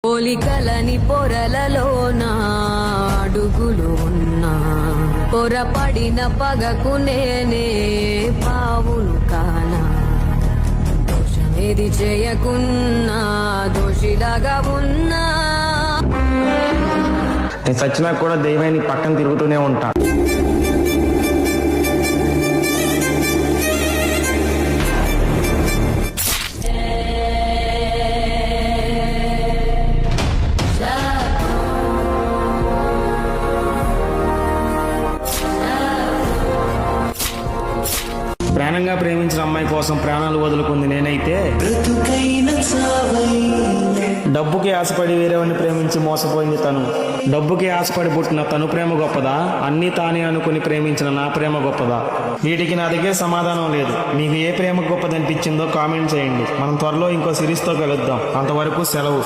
పోలికలని పొరలలోన అడుగులు ఉన్నా పొరపడిన పగకు నేనే పావులు కానా దోషమేది చేయకున్నా దోషిలాగా ఉన్నా నేను చచ్చినా కూడా దైవాన్ని పక్కన తిరుగుతూనే ఉంటా. ప్రాణంగా ప్రేమించిన అమ్మాయి కోసం ప్రాణాలు వదులుకుంది నేనైతే డబ్బుకి ఆశపడి వేరేవాడిని ప్రేమించి మోసపోయింది తను. డబ్బుకి ఆశపడి పుట్టిన తను ప్రేమ గొప్పదా, అన్నీ తానే అనుకుని ప్రేమించిన నా ప్రేమ గొప్పదా? వీటికి నా దగ్గర సమాధానం లేదు. మీకు ఏ ప్రేమ గొప్పదనిపించిందో కామెంట్ చేయండి. మనం త్వరలో ఇంకో సిరీస్తో కలుద్దాం. అంతవరకు సెలవు.